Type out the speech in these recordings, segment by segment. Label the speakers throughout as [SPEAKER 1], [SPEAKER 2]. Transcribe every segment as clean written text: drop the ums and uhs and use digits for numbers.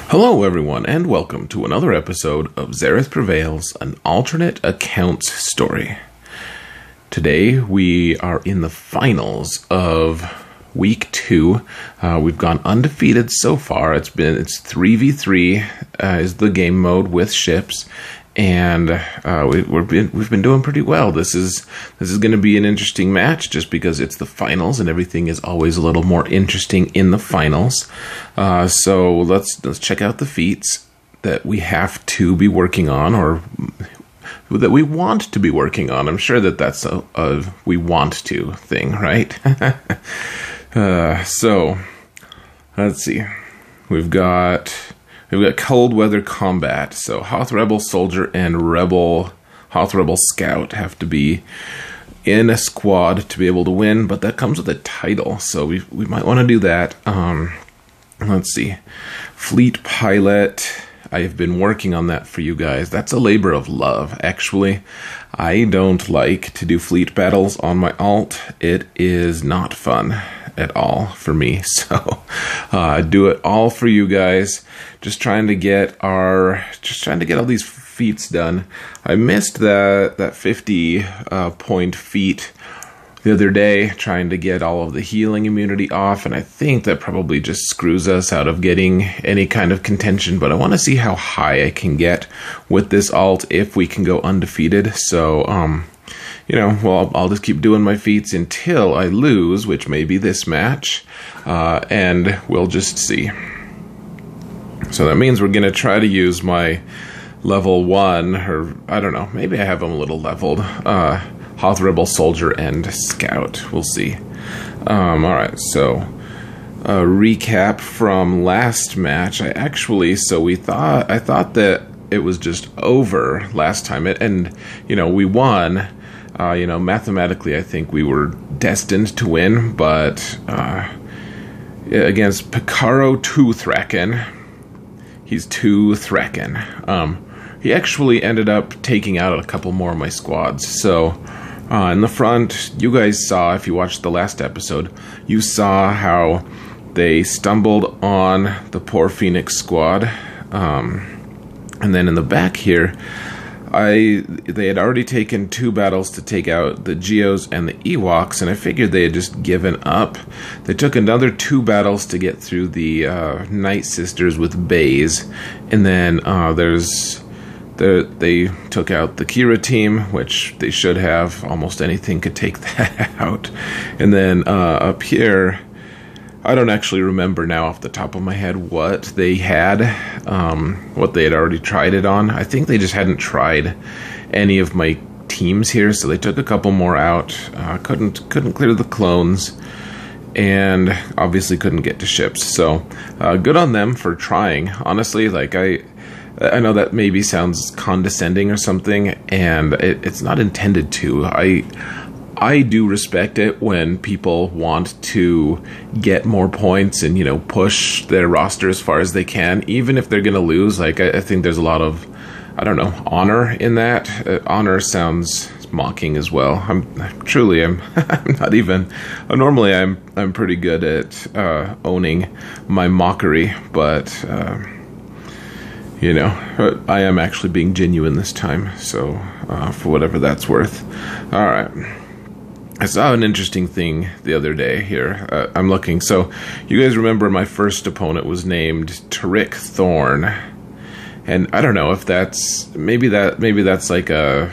[SPEAKER 1] Hello everyone, and welcome to another episode of Xaereth Prevails, an alternate accounts story. Today we are in the finals of week 2. We've gone undefeated so far. It's 3v3 is the game mode with ships, and we've been doing pretty well. This is going to be an interesting match just because it's the finals, and everything is always a little more interesting in the finals. So let's check out the feats that we have to be working on, or that we want to be working on. I'm sure that that's a we want to thing, right? So let's see. We've got cold weather combat. So Hoth Rebel Soldier and Hoth Rebel Scout have to be in a squad to be able to win, but that comes with a title, so we might want to do that. Let's see. Fleet Pilot. I have been working on that for you guys. That's a labor of love, actually. I don't like to do fleet battles on my alt. It is not fun at all for me. So I do it all for you guys. Just trying to get all these feats done. I missed that 50 point feat the other day, trying to get all of the healing immunity off, and I think that probably just screws us out of getting any kind of contention, but I want to see how high I can get with this alt if we can go undefeated. So well, I'll just keep doing my feats until I lose, which may be this match, and we'll just see. So that means we're going to try to use my level 1, or I don't know, maybe I have them a little leveled, Hoth Rebel Soldier and Scout. We'll see. Alright, so a recap from last match. I thought that it was just over last time, and we won. Mathematically I think we were destined to win, but against Picaro Toothraken, he's Toothraken. He actually ended up taking out a couple more of my squads. So in the front, you guys saw, if you watched the last episode, you saw how they stumbled on the poor Phoenix squad. And then in the back here, they had already taken 2 battles to take out the Geos and the Ewoks, and I figured they had just given up. They took another 2 battles to get through the Night Sisters with Bays, and then they took out the Kira team, which they should have. Almost anything could take that out. And then up here, I don't actually remember now off the top of my head what they had already tried it on. I think they just hadn't tried any of my teams here, so they took a couple more out. Couldn't clear the clones, and obviously couldn't get to ships. So good on them for trying. Honestly, like I know that maybe sounds condescending or something, and it's not intended to. I do respect it when people want to get more points and, push their roster as far as they can, even if they're going to lose. Like, I think there's a lot of, honor in that. Honor sounds mocking as well. I'm not even, normally I'm pretty good at owning my mockery, but I am actually being genuine this time, so for whatever that's worth. Alright. I saw an interesting thing the other day here. I'm looking. So, you guys remember my first opponent was named Tariq Thorn. And I don't know if that's, maybe that's like a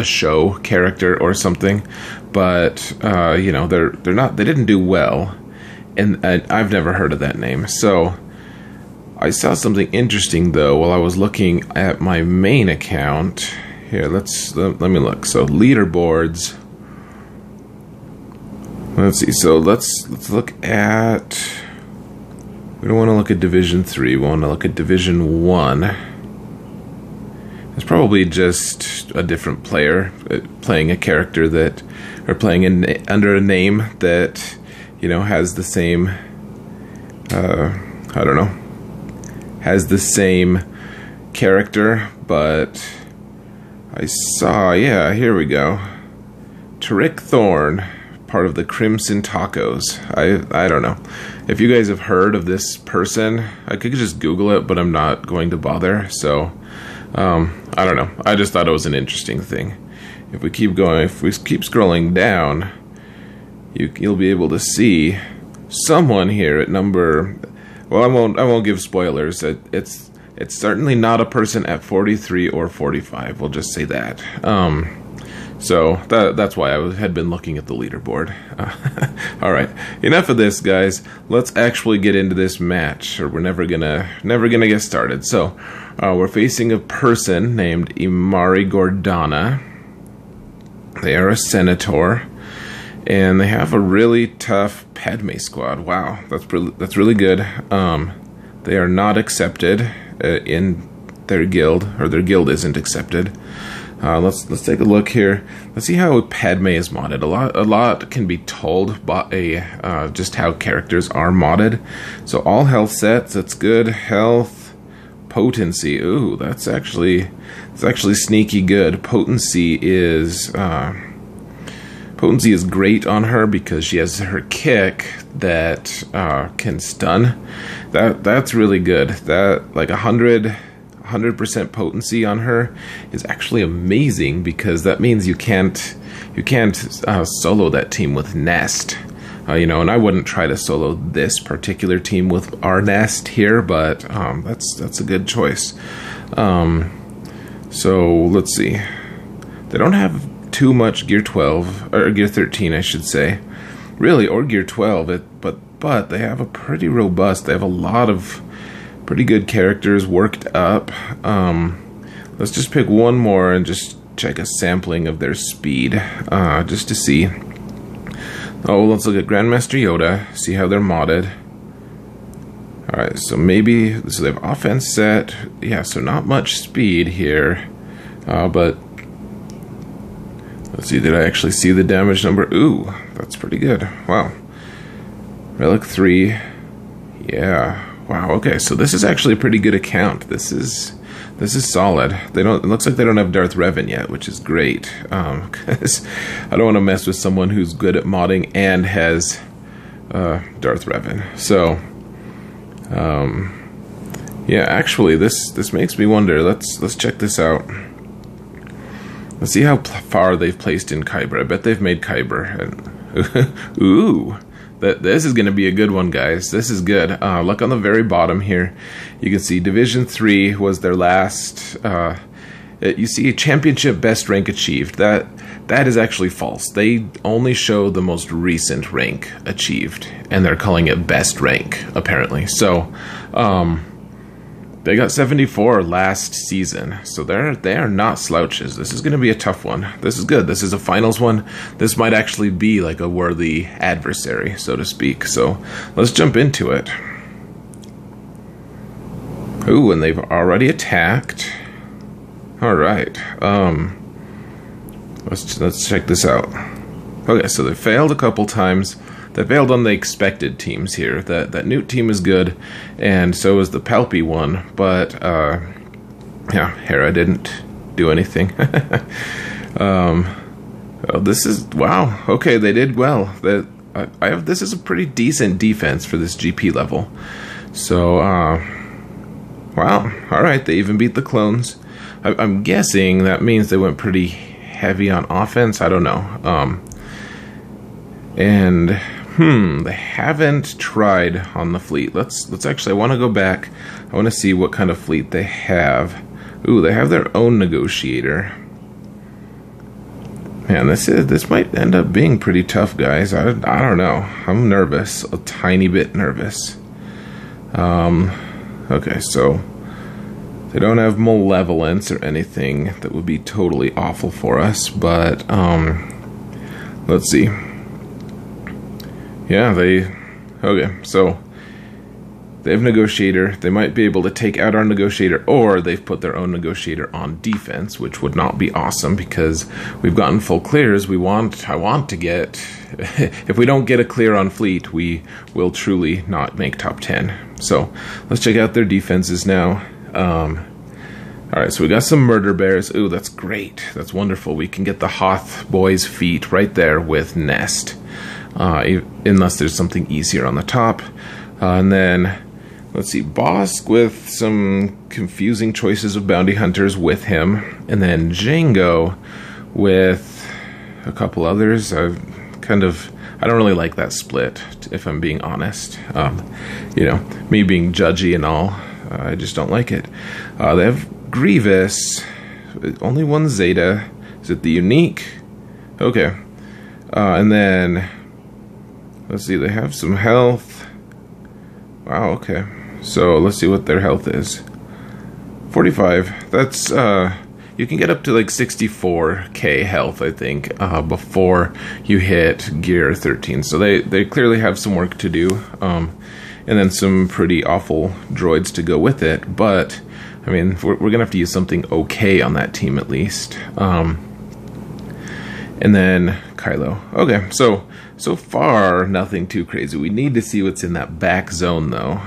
[SPEAKER 1] show character or something. But, they didn't do well. And I've never heard of that name. So, I saw something interesting though while I was looking at my main account. Here, let me look. So leaderboards. Let's see. So let's look at. We don't want to look at Division 3. We want to look at Division 1. It's probably just a different player playing a character that, or playing under a name that, has the same. Has the same character, but I saw, yeah, here we go. Tariq Thorn, part of the Crimson Tacos. I don't know. If you guys have heard of this person, I could just Google it, but I'm not going to bother. So, I don't know. I just thought it was an interesting thing. If we keep going, if we keep scrolling down, you'll be able to see someone here at number. Well, I won't give spoilers. It's certainly not a person at 43 or 45. We'll just say that. So that's why I had been looking at the leaderboard. All right, enough of this, guys. Let's actually get into this match, or we're never gonna get started. So we're facing a person named Imari Gordana. They are a senator, and they have a really tough Padme squad. Wow, that's really good. They are not accepted in their guild, or their guild isn't accepted. Let's take a look here. Let's see how Padme is modded. A lot can be told by just how characters are modded. So all health sets, that's good. Health, potency. Ooh, that's actually sneaky good. Potency is great on her because she has her kick that can stun. That's really good. That like 100% potency on her is actually amazing, because that means you can't solo that team with Nest. You know, and I wouldn't try to solo this particular team with our Nest here, but that's a good choice. So let's see. They don't have too much Gear 12 or Gear 13, I should say, really, or Gear 12. But they have a pretty robust. They have a lot of pretty good characters worked up. Let's just pick one more and just check a sampling of their speed, just to see. Oh, let's look at Grandmaster Yoda, see how they're modded. Alright, so they have offense set. Yeah, so not much speed here. But let's see, did I actually see the damage number? Ooh, that's pretty good. Wow. Relic 3. Yeah. Wow, okay, so this is actually a pretty good account. This is solid. It looks like they don't have Darth Revan yet, which is great. Because I don't want to mess with someone who's good at modding and has Darth Revan. So yeah, actually this makes me wonder. Let's check this out. Let's see how far they've placed in Kyber. I bet they've made Kyber. Ooh. This is going to be a good one, guys. This is good. Look on the very bottom here. You can see Division 3 was their last. You see championship best rank achieved. That is actually false. They only show the most recent rank achieved, and they're calling it best rank, apparently. So, they got 74 last season, so they are not slouches. This is going to be a tough one. This is good. This is a finals one. This might actually be like a worthy adversary, so to speak. So let's jump into it. Ooh, and they've already attacked. All right. Let's check this out. Okay, so they failed a couple times. They failed on the expected teams here. That Newt team is good, and so is the Palpy one, but yeah, Hera didn't do anything. Oh, this is wow. Okay, they did well. This is a pretty decent defense for this GP level. So wow. All right, they even beat the clones. I'm guessing that means they went pretty heavy on offense. I don't know. And they haven't tried on the fleet. Let's actually, I want to go back. I want to see what kind of fleet they have. Ooh, they have their own negotiator. Man, this might end up being pretty tough, guys. I don't know. I'm nervous, a tiny bit nervous. Okay, so they don't have malevolence or anything that would be totally awful for us, but let's see. Yeah, okay, so they have negotiator. They might be able to take out our negotiator, or they've put their own negotiator on defense, which would not be awesome because we've gotten full clears. I want to get, if we don't get a clear on fleet, we will truly not make top 10. So let's check out their defenses now. Alright, so we got some murder bears. Ooh, that's great. That's wonderful. We can get the Hoth boys' feet right there with Nest. unless there's something easier on the top. And then, let's see, Bosk with some confusing choices of bounty hunters with him, and then Django with a couple others. I don't really like that split, if I'm being honest. You know, me being judgy and all, I just don't like it. They have Grievous, only one Zeta. Is it the unique? Okay. And then, let's see, they have some health. Wow, okay. So let's see what their health is. 45. That's, you can get up to like 64k health, I think, before you hit gear 13. So they clearly have some work to do. And then some pretty awful droids to go with it. But, I mean, we're going to have to use something okay on that team at least. And then Kylo. Okay, so far, nothing too crazy. We need to see what's in that back zone, though.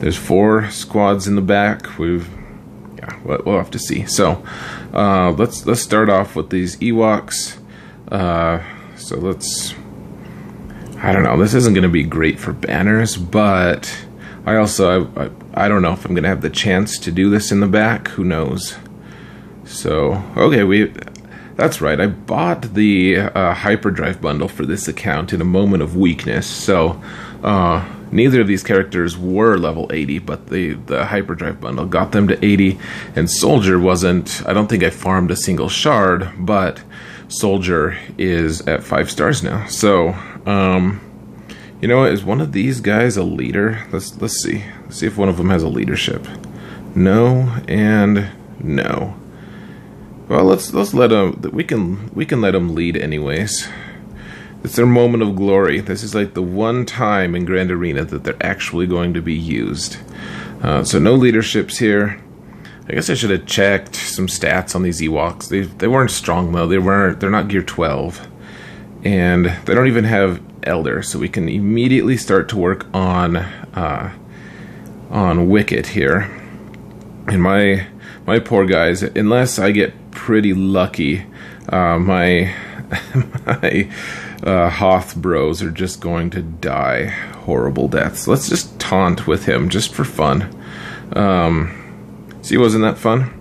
[SPEAKER 1] There's 4 squads in the back. We'll have to see. So, let's start off with these Ewoks. So let's... I don't know. This isn't going to be great for banners, but I don't know if I'm going to have the chance to do this in the back. Who knows? So, okay, that's right. I bought the hyperdrive bundle for this account in a moment of weakness. So neither of these characters were level 80, but the hyperdrive bundle got them to 80. And Soldier wasn't. I don't think I farmed a single shard, but Soldier is at 5 stars now. So you know what? Is one of these guys a leader? Let's see. Let's see if one of them has a leadership. No and no. Well, let's let them. We can let them lead anyways. It's their moment of glory. This is like the one time in Grand Arena that they're actually going to be used. So no leaderships here. I guess I should have checked some stats on these Ewoks. They weren't strong though. They're not gear 12, and they don't even have Elder. So we can immediately start to work on Wicket here. And my poor guys, unless I get pretty lucky, my Hoth bros are just going to die horrible deaths. Let's just taunt with him just for fun. See, wasn't that fun?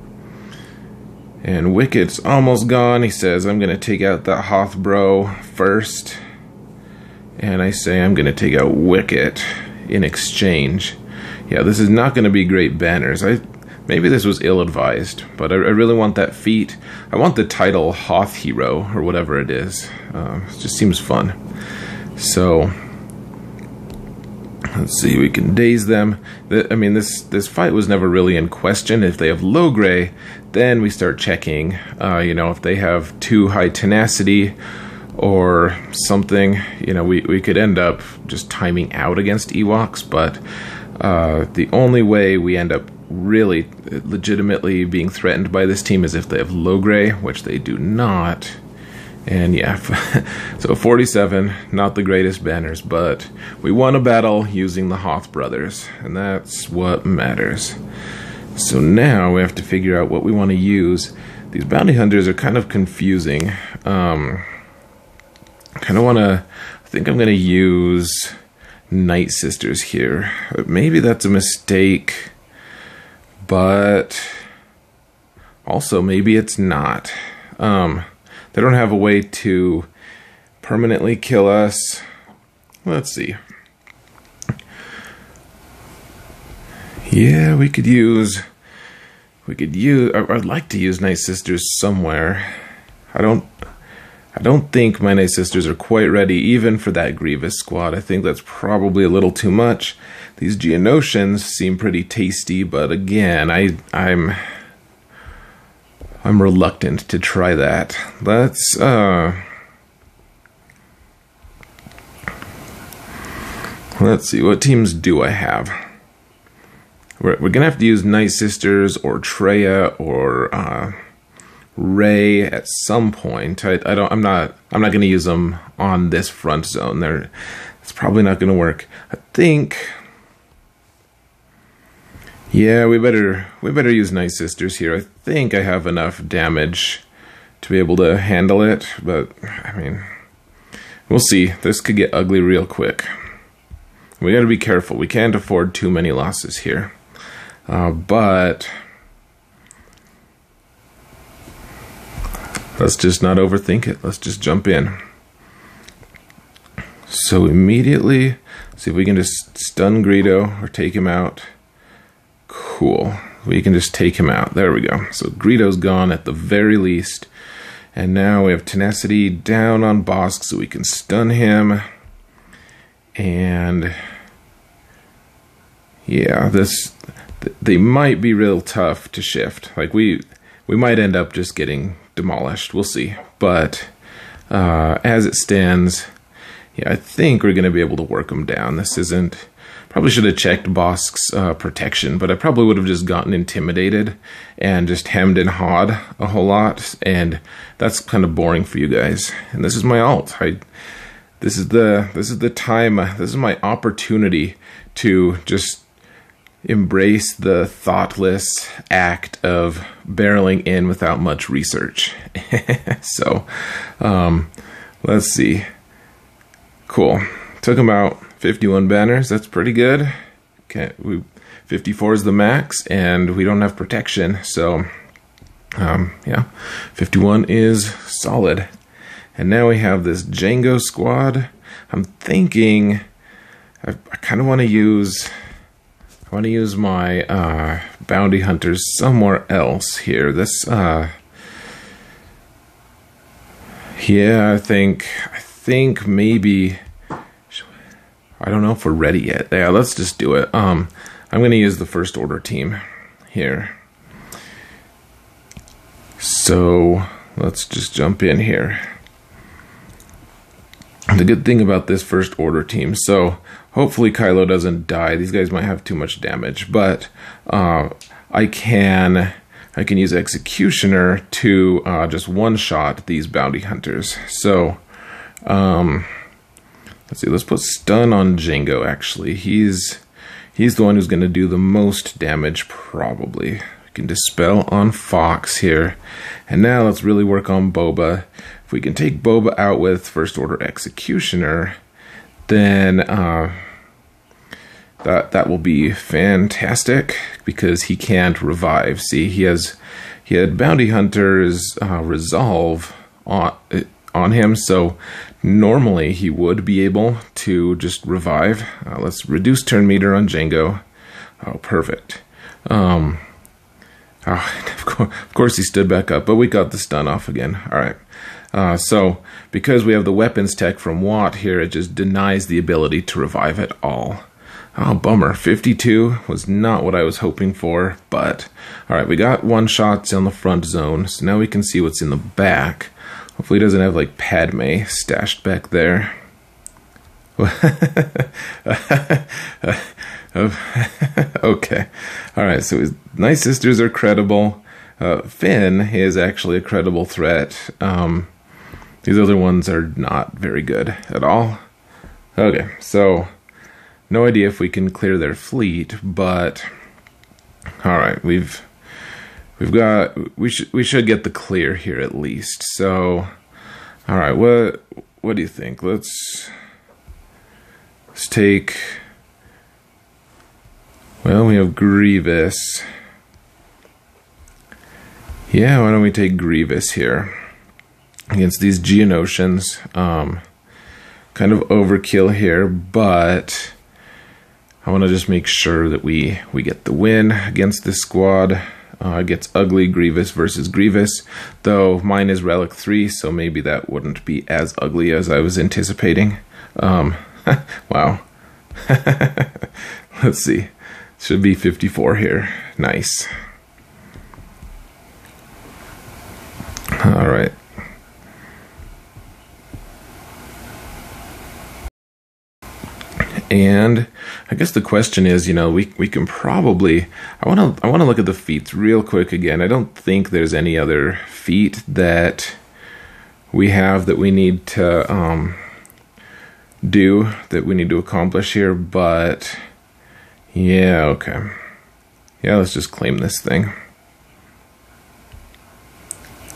[SPEAKER 1] And Wicket's almost gone. He says, I'm going to take out that Hoth bro first. And I say, I'm going to take out Wicket in exchange. Yeah, this is not going to be great banners. Maybe this was ill-advised, but I really want that feat. I want the title Hoth Hero, or whatever it is. It just seems fun. So, let's see, we can daze them. I mean, this fight was never really in question. If they have low gray, then we start checking, you know, if they have too high tenacity or something, you know, we could end up just timing out against Ewoks, but the only way we end up really legitimately being threatened by this team is if they have low gray, which they do not. And yeah, so 47, not the greatest banners, but we won a battle using the Hoth brothers, and that's what matters. So now we have to figure out what we want to use. These bounty hunters are kind of confusing. I think I'm going to use Night Sisters here. Maybe that's a mistake, but also maybe it's not. They don't have a way to permanently kill us. Let's see. Yeah, we could use, I'd like to use Night Sisters somewhere. I don't think my Night Sisters are quite ready even for that Grievous squad. I think that's probably a little too much. These Geonosians seem pretty tasty, but again, I'm reluctant to try that. Let's see, what teams do I have? We're gonna have to use Night Sisters or Treya or Rey at some point. I'm not gonna use them on this front zone. It's probably not gonna work. I think. Yeah, we better use Night Sisters here. I think I have enough damage to be able to handle it, but I mean, We'll see. This could get ugly real quick. We got to be careful. We can't afford too many losses here. But let's just not overthink it. Let's just jump in. So immediately, see if we can just stun Greedo or take him out. Cool. We can just take him out. There we go. So Greedo's gone at the very least. And now we have Tenacity down on Bosk so we can stun him. And yeah, they might be real tough to shift. Like we might end up just getting demolished. We'll see. But as it stands, yeah, I think we're going to be able to work them down. This isn't... Probably should have checked Bosk's protection, but I probably would have just gotten intimidated and just hemmed and hawed a whole lot, and that's kind of boring for you guys. And this is my ult. This is the time. This is my opportunity to just embrace the thoughtless act of barreling in without much research. So, let's see. Cool. Took him out. 51 banners, that's pretty good. Okay, 54 is the max, and we don't have protection, so yeah, 51 is solid. And now we have this Django squad. I'm thinking I kind of want to use my bounty hunters somewhere else here. This yeah, I think maybe. I don't know if we're ready yet. Yeah, let's just do it. I'm going to use the first order team here. So let's just jump in here. The good thing about this first order team, so hopefully Kylo doesn't die. These guys might have too much damage, but I can use Executioner to just one-shot these bounty hunters. So let's see, let's put stun on Django, actually. He's the one who's going to do the most damage, probably. We can dispel on Fox here. And now let's really work on Boba. If we can take Boba out with First Order Executioner, then that will be fantastic, because he can't revive. See, he had Bounty Hunter's Resolve on him, so normally he would be able to just revive. Let's reduce turn meter on Django. Oh, perfect. Of course he stood back up, but we got the stun off again. Alright. So, because we have the weapons tech from Watt here, it just denies the ability to revive at all. Oh, bummer. 52 was not what I was hoping for, but... Alright, we got one-shots on the front zone, so now we can see what's in the back. Hopefully he doesn't have, like, Padme stashed back there. Okay. Alright, so his Night Sisters are credible. Finn is actually a credible threat. These other ones are not very good at all. Okay, so no idea if we can clear their fleet, but alright, we should get the clear here at least. So alright, what do you think? Let's take, well, we have Grievous. Yeah, why don't we take Grievous here against these Geonosians? Kind of overkill here, but I want to just make sure that we get the win against this squad. It gets ugly, Grievous versus Grievous, though mine is Relic 3, so maybe that wouldn't be as ugly as I was anticipating. Wow. Let's see. Should be 54 here. Nice. Alright. And I guess the question is, you know, we can probably, I want to look at the feats real quick again. I don't think there's any other feat that we have that we need to accomplish here, but yeah, okay. Yeah, let's just claim this thing.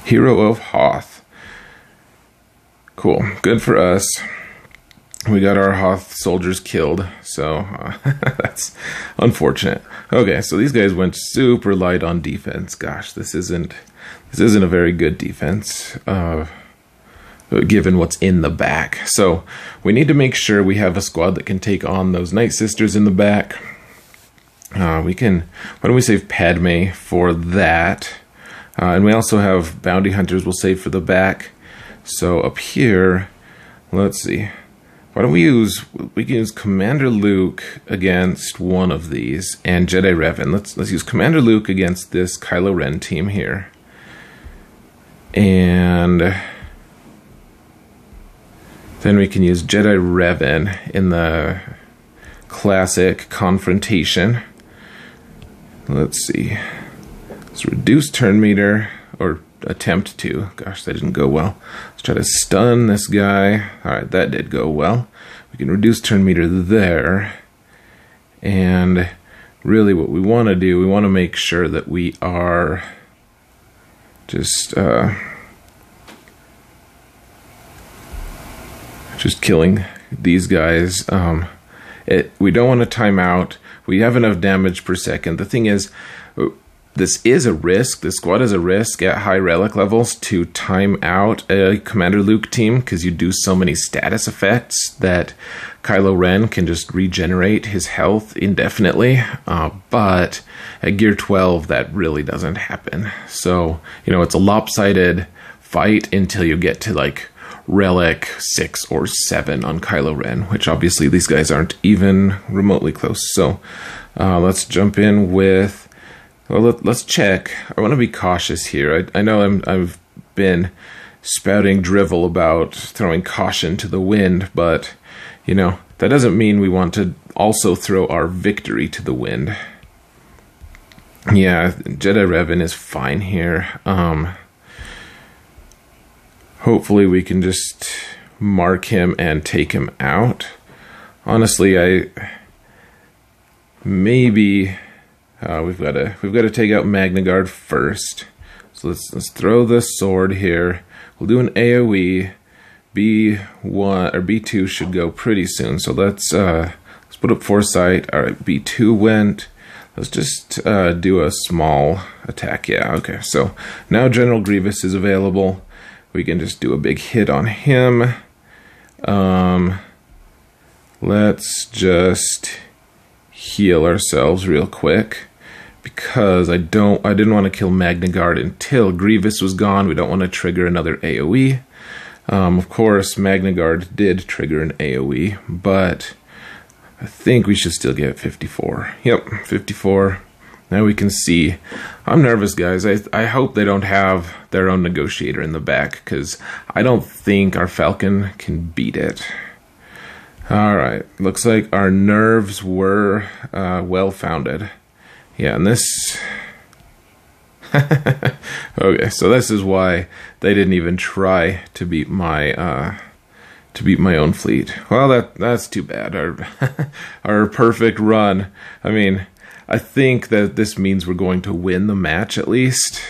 [SPEAKER 1] Hero of Hoth. Cool, good for us. we got our Hoth soldiers killed, so that's unfortunate. Okay, so these guys went super light on defense. Gosh, this isn't a very good defense, given what's in the back. So we need to make sure we have a squad that can take on those Night Sisters in the back. Why don't we save Padme for that? And we also have Bounty Hunters we'll save for the back. So up here, let's see. Why don't we can use Commander Luke against one of these, and Jedi Revan. Let's use Commander Luke against this Kylo Ren team here. And then we can use Jedi Revan in the classic confrontation. Let's see. Let's reduce turn meter, or attempt to. Gosh, that didn't go well. Let's try to stun this guy. Alright, that did go well. We can reduce turn meter there. And really what we want to do, we want to make sure that we are just killing these guys. We don't want to time out. We have enough damage per second. The thing is, this is a risk. This squad is a risk at high relic levels to time out a Commander Luke team, because you do so many status effects that Kylo Ren can just regenerate his health indefinitely. But at Gear 12, that really doesn't happen. So, it's a lopsided fight until you get to like Relic 6 or 7 on Kylo Ren, which obviously these guys aren't even remotely close. So let's jump in with... Well, let's check. I want to be cautious here. I know I've been spouting drivel about throwing caution to the wind, but, that doesn't mean we want to also throw our victory to the wind. Yeah, Jedi Revan is fine here. Hopefully we can just mark him and take him out. Honestly, maybe... we've got to take out Magna Guard first. So let's throw the sword here. We'll do an AoE. B1 or B2 should go pretty soon. So let's put up Foresight. All right, B2 went. Let's just do a small attack. Yeah, okay. So now General Grievous is available. We can just do a big hit on him. Let's just heal ourselves real quick, because I didn't want to kill Magna Guard until Grievous was gone. We don't want to trigger another AoE. Of course, Magna Guard did trigger an AoE, but I think we should still get 54. Yep, 54. Now we can see. I'm nervous, guys. I hope they don't have their own negotiator in the back, because I don't think our Falcon can beat it. Alright, looks like our nerves were well-founded. Yeah, and this... okay, so this is why they didn't even try to beat my own fleet. Well, that's too bad. Our perfect run. I mean, I think that this means we're going to win the match at least,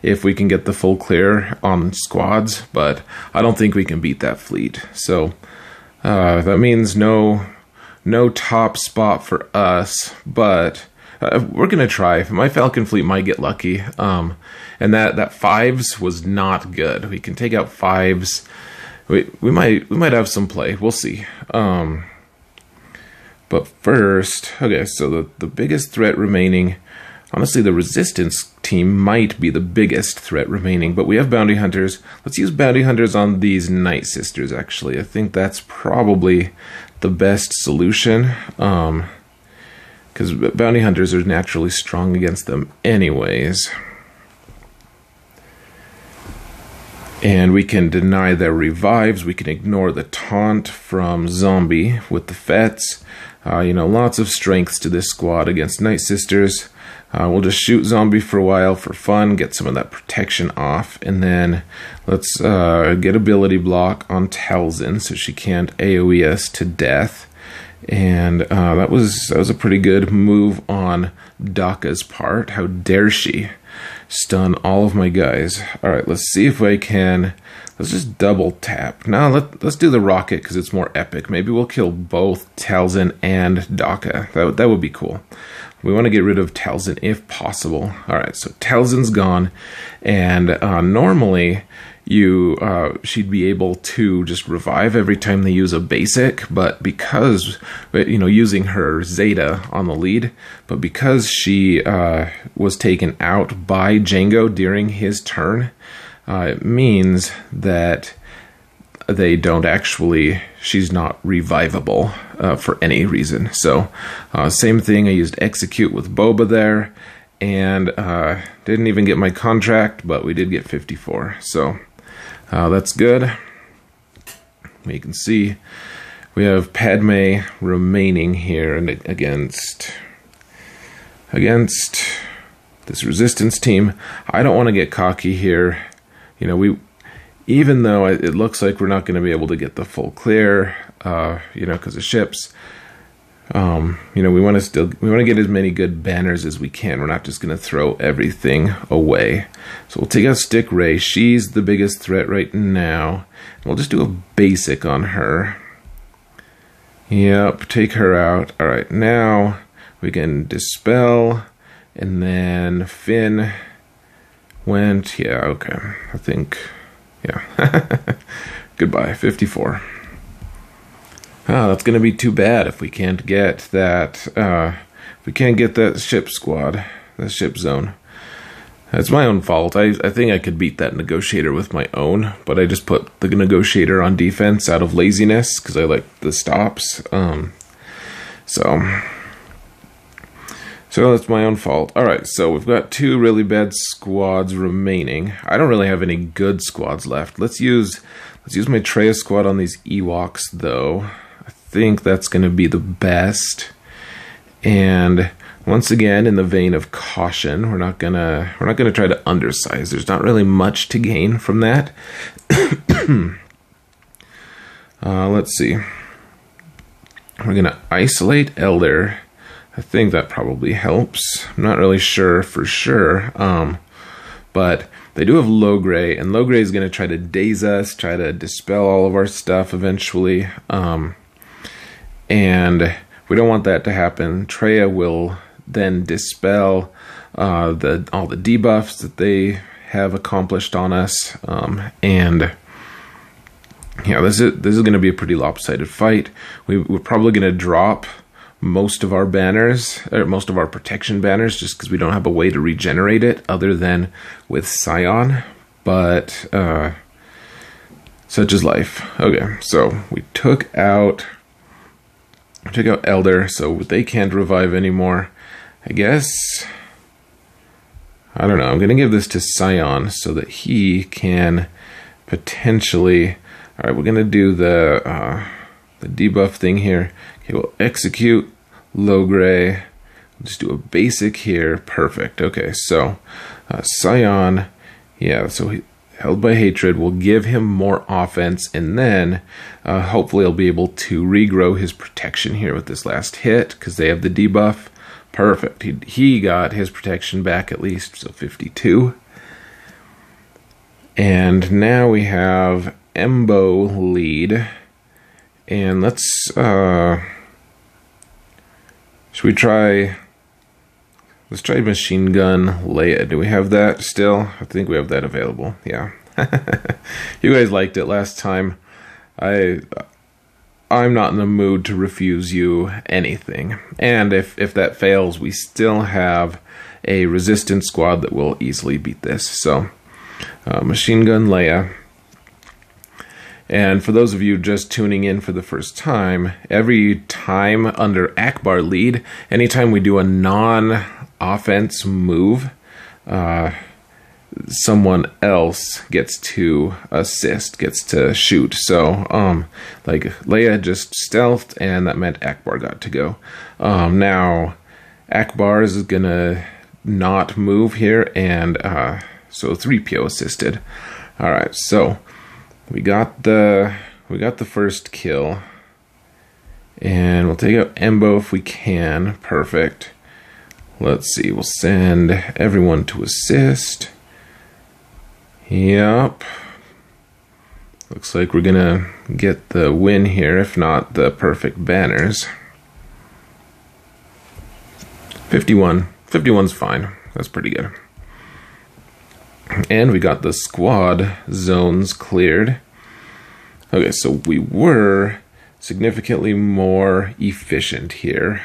[SPEAKER 1] if we can get the full clear on squads, but I don't think we can beat that fleet. So that means no top spot for us, but we're gonna try. My Falcon fleet might get lucky. And that 5s was not good. We can take out 5s. We might have some play. We'll see. But first, okay, so the biggest threat remaining, honestly, the Resistance team might be the biggest threat remaining, but we have Bounty Hunters. Let's use Bounty Hunters on these Night Sisters, actually. I think that's probably the best solution, because Bounty Hunters are naturally strong against them anyways. And we can deny their revives. We can ignore the taunt from Zombie with the Fets. Lots of strengths to this squad against Night Sisters. We'll just shoot Zombie for a while for fun, get some of that protection off, and then let's get ability block on Talzin so she can't AoE us to death. And that was a pretty good move on Daka's part. How dare she stun all of my guys. Alright, let's see if I can... let's just double tap. Now let's do the rocket because it's more epic. Maybe we'll kill both Talzin and Daka. That would be cool. We want to get rid of Talzin if possible. All right, so Talzin's gone, and normally she'd be able to just revive every time they use a basic, but because, using her Zeta on the lead, but because she was taken out by Django during his turn, it means that they don't actually, she's not revivable for any reason. So same thing, I used execute with Boba there, and didn't even get my contract, but we did get 54. So that's good. You can see we have Padme remaining here and against this resistance team. I don't want to get cocky here. Even though it looks like we're not going to be able to get the full clear, because of ships, we want to get as many good banners as we can. We're not just going to throw everything away. So we'll take out Stick Ray. She's the biggest threat right now. We'll just do a basic on her. Yep, take her out. All right, now we can dispel, and then Finn went. Yeah, okay. I think. Yeah. Goodbye, 54. Oh, that's going to be too bad if we can't get that. If we can't get that ship squad, that ship zone. That's my own fault. I think I could beat that negotiator with my own, but I just put the negotiator on defense out of laziness because I like the stops. So that's my own fault. Alright, so we've got 2 really bad squads remaining. I don't really have any good squads left. Let's use my Traya squad on these Ewoks, though. I think that's going to be the best. And once again, in the vein of caution, we're not gonna try to undersize. There's not really much to gain from that. Let's see. We're gonna isolate Elder. I think that probably helps. I'm not really sure for sure. But they do have Logray, and Logray is going to try to daze us, try to dispel all of our stuff eventually. And we don't want that to happen. Traya will then dispel all the debuffs that they have accomplished on us. And yeah, this is going to be a pretty lopsided fight. We're probably going to drop most of our banners, or most of our protection banners, just because we don't have a way to regenerate it other than with Scion, but such is life. Okay, so we took out Elder, so they can't revive anymore. I guess, I don't know, I'm gonna give this to Scion so that he can potentially, alright, we're gonna do the debuff thing here. Okay, we'll execute Logray. We'll just do a basic here. Perfect. Okay, so Scion, yeah, so he held by hatred. We'll give him more offense, and then hopefully he'll be able to regrow his protection here with this last hit because they have the debuff. Perfect. He got his protection back at least, so 52. And now we have Embo lead. And let's let's try Machine Gun Leia. Do we have that still? I think we have that available. Yeah. You guys liked it last time. I'm not in the mood to refuse you anything. And if that fails, we still have a resistance squad that will easily beat this. So, Machine Gun Leia. And for those of you just tuning in for the first time, every time under Akbar lead, anytime we do a non-offense move, someone else gets to assist, gets to shoot. So, like Leia just stealthed, and that meant Akbar got to go. Now, Akbar is gonna not move here, and so 3PO assisted. All right, so we got the first kill, and we'll take out Embo if we can. Perfect. Let's see. We'll send everyone to assist. Yep. Looks like we're gonna get the win here, if not the perfect banners. 51. 51's fine. That's pretty good. And we got the squad zones cleared. Okay, so we were significantly more efficient here.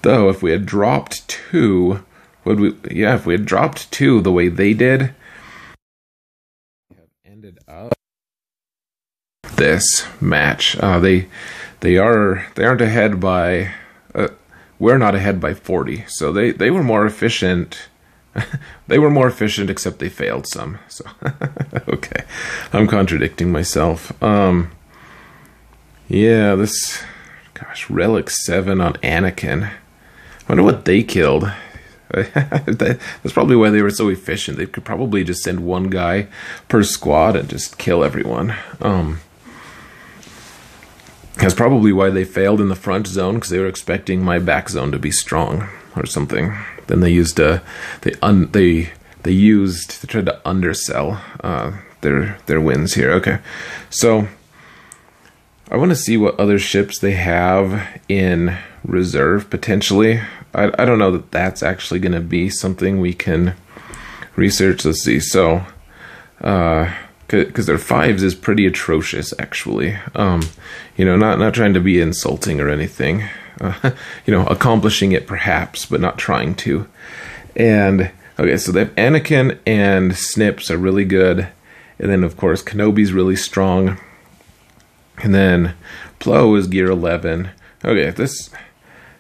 [SPEAKER 1] Though, if we had dropped 2, would we? Yeah, if we had dropped 2 the way they did, have ended up this match. They aren't ahead by. We're not ahead by 40, so they were more efficient. They were more efficient, except they failed some. So okay, I'm contradicting myself. Yeah, this, gosh, Relic 7 on Anakin. I wonder what they killed. That's probably why they were so efficient. They could probably just send one guy per squad and just kill everyone. That's probably why they failed in the front zone, because they were expecting my back zone to be strong or something. Then they used they tried to undersell their wins here. Okay, so I want to see what other ships they have in reserve potentially. I don't know that that's actually going to be something we can research. Let's see. So, because their 5s is pretty atrocious, actually. You know, not trying to be insulting or anything. You know, accomplishing it perhaps, but not trying to. And okay, so they have Anakin and Snips are really good, and then of course Kenobi's really strong, and then Plo is gear 11. Okay, this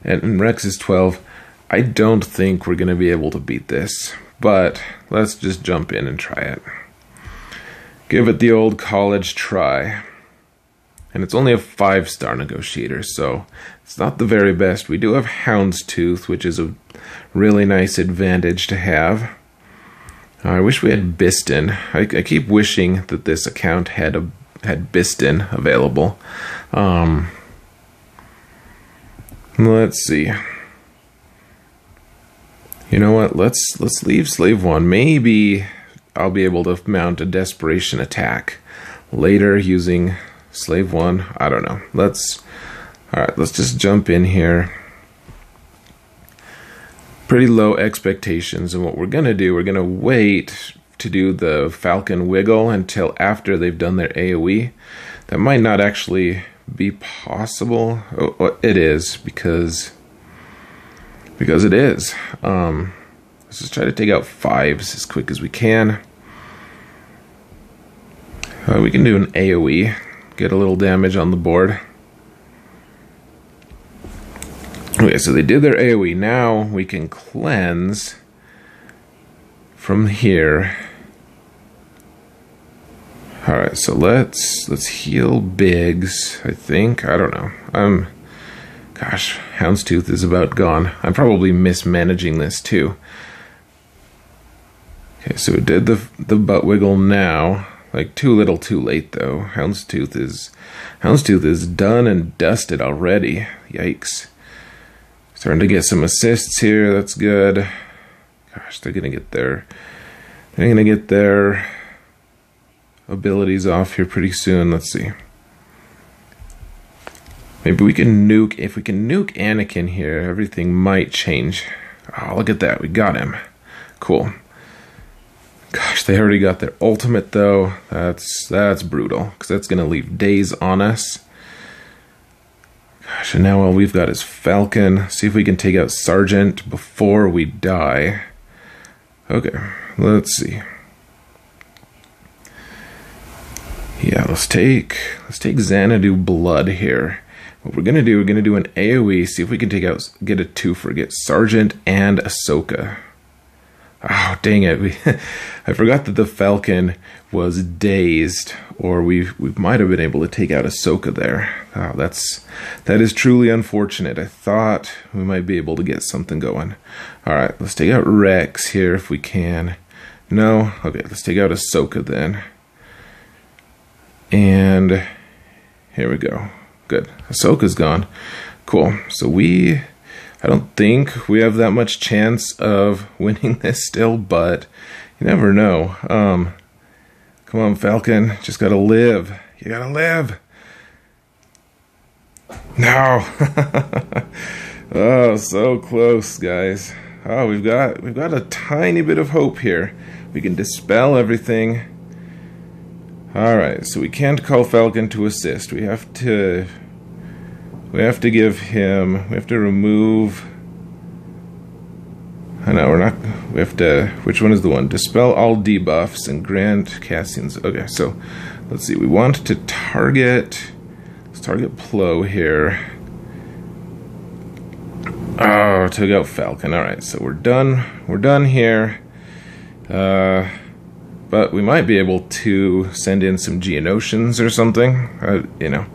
[SPEAKER 1] and Rex is 12. I don't think we're gonna be able to beat this, but let's just jump in and try it. Give it the old college try. And it's only a 5-star negotiator, so it's not the very best. We do have Houndstooth, which is a really nice advantage to have. I wish we had Biston. I keep wishing that this account had Biston available. Let's see. You know what? Let's leave Slave 1. Maybe I'll be able to mount a desperation attack later using Slave 1. I don't know. Alright, let's just jump in here. Pretty low expectations, and what we're gonna do, we're gonna wait to do the Falcon Wiggle until after they've done their AoE. That might not actually be possible. Oh, it is, because it is. Let's just try to take out 5s as quick as we can. We can do an AoE. Get a little damage on the board. Okay, so they did their AoE. Now we can cleanse from here. Alright, so let's heal Biggs, I think. I don't know. Gosh, Houndstooth is about gone. I'm probably mismanaging this too. Okay, so we did the butt wiggle now. Like, too little too late, though. Houndstooth is done and dusted already. Yikes. Starting to get some assists here. That's good. Gosh, they're gonna get their abilities off here pretty soon. Let's see. Maybe we can nuke. If we can nuke Anakin here, everything might change. Oh, look at that. We got him. Cool. Gosh, they already got their ultimate, though. That's brutal, because that's going to leave days on us. Gosh, and now all we've got is Falcon. See if we can take out Sergeant before we die. Okay, let's see. Yeah, let's take Xanadu Blood here. What we're gonna do an AoE, see if we can get a 2-for, Sergeant and Ahsoka. Oh, dang it. I forgot that the Falcon was dazed, or we might have been able to take out Ahsoka there. Oh, that is truly unfortunate. I thought we might be able to get something going. Alright, let's take out Rex here if we can. No? Okay, let's take out Ahsoka then. And here we go. Good. Ahsoka's gone. Cool. So I don't think we have that much chance of winning this still, but you never know. Come on, Falcon. Just gotta live. You gotta live. No. Oh, so close, guys. Oh, we've got a tiny bit of hope here. We can dispel everything. Alright, so we can't call Falcon to assist. We have to give him, we have to remove, I know, we're not, we have to, which one is the one? Dispel all debuffs and grant Cassian's, okay, so, let's see, we want to target, let's target Plo here. Oh, took out Falcon, alright, so we're done here. But we might be able to send in some Geonosians or something, you know.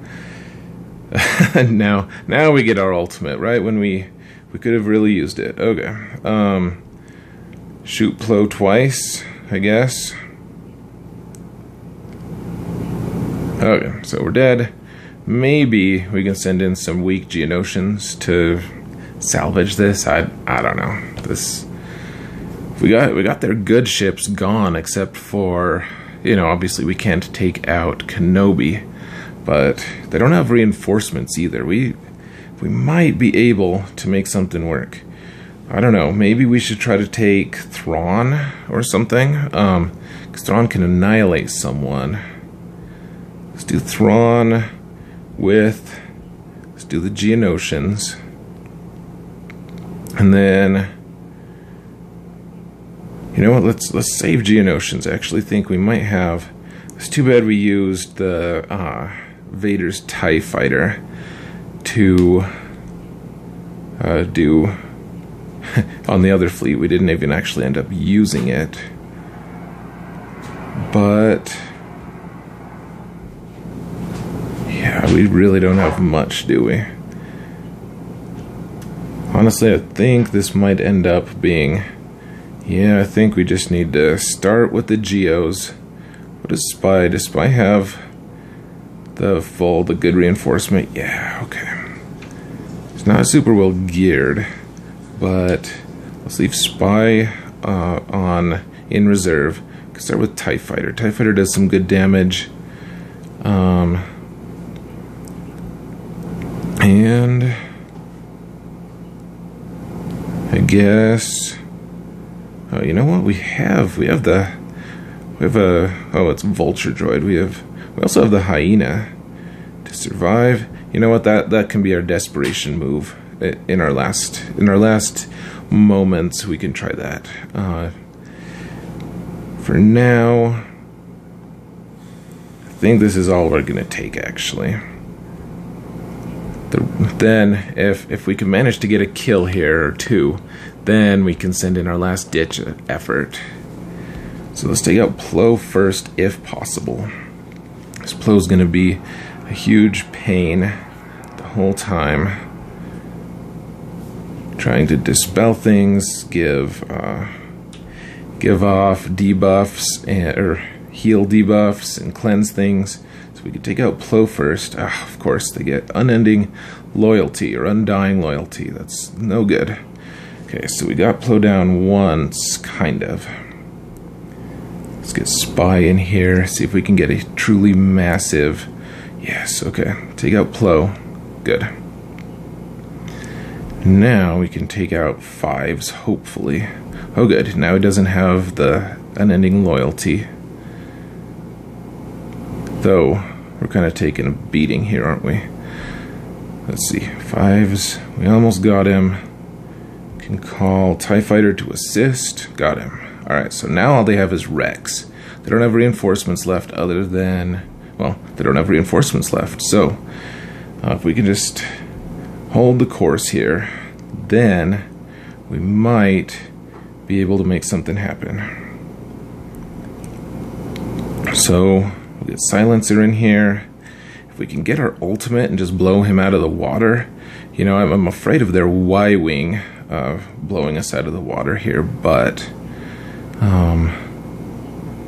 [SPEAKER 1] now we get our ultimate, right? When we could have really used it. Okay. Shoot Plo twice, I guess. Okay, so we're dead. Maybe we can send in some weak Geonosians to salvage this. I don't know. This. We got their good ships gone, except for, you know, obviously we can't take out Kenobi, but they don't have reinforcements either. We might be able to make something work. I don't know, maybe we should try to take Thrawn or something, because Thrawn can annihilate someone. Let's do Thrawn with, let's do the Geonosians, and then, you know what, let's save Geonosians. I actually think we might have, it's too bad we used the Vader's TIE Fighter to do on the other fleet. We didn't even actually end up using it, but yeah, we really don't have much, do we? Honestly, I think this might end up being, yeah, I think we just need to start with the Geos. What does Spy? Does Spy have the good reinforcement? Yeah, okay. It's not super well geared, but let's leave Spy on in reserve. We can start with TIE Fighter. TIE Fighter does some good damage. And I guess, oh, you know what? We have a, oh, it's Vulture Droid. We also have the Hyena to survive. You know what? That can be our desperation move in our last moments. We can try that. For now, I think this is all we're gonna take, actually. Then, if we can manage to get a kill here or two, then we can send in our last ditch effort. So let's take out Plo first, if possible. This Plo's gonna be a huge pain the whole time. Trying to dispel things, give off debuffs or heal debuffs and cleanse things. So we could take out Plo first. Of course, they get unending loyalty or undying loyalty. That's no good. Okay, so we got Plo down once, kind of. Let's get Spy in here, see if we can get a truly massive. Yes, okay. Take out Plo. Good. Now we can take out 5s, hopefully. Oh, good. Now it doesn't have the unending loyalty. Though, we're kind of taking a beating here, aren't we? Let's see. 5s. We almost got him. Can call TIE Fighter to assist. Got him. Alright, so now all they have is Rex. They don't have reinforcements left other than, well, they don't have reinforcements left. So, if we can just hold the course here, then we might be able to make something happen. So, we'll get Silencer in here. If we can get our ultimate and just blow him out of the water, you know, I'm afraid of their Y-Wing blowing us out of the water here, but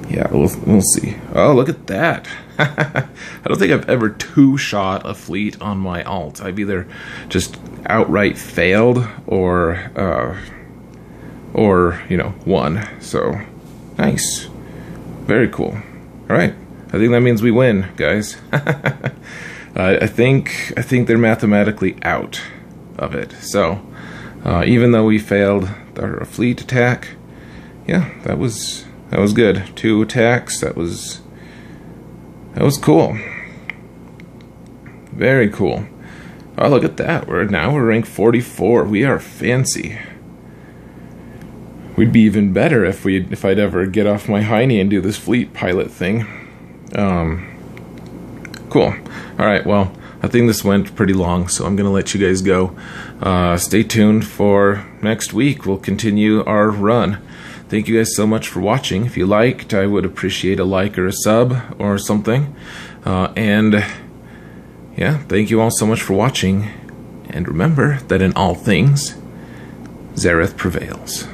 [SPEAKER 1] yeah, we'll see. Oh, look at that. I don't think I've ever two-shot a fleet on my alt. I've either just outright failed or you know, won. So, nice. Very cool. All right. I think that means we win, guys. I think they're mathematically out of it. So, even though we failed our fleet attack, yeah, that was good. 2 attacks. That was cool. Very cool. Oh, look at that. We're ranked 44. We are fancy. We'd be even better if I'd ever get off my hiney and do this fleet pilot thing. Cool. All right, well, I think this went pretty long, so I'm going to let you guys go. Stay tuned for next week. We'll continue our run. Thank you guys so much for watching. If you liked, I would appreciate a like or a sub or something. And yeah, thank you all so much for watching. And remember that in all things, Xaereth prevails.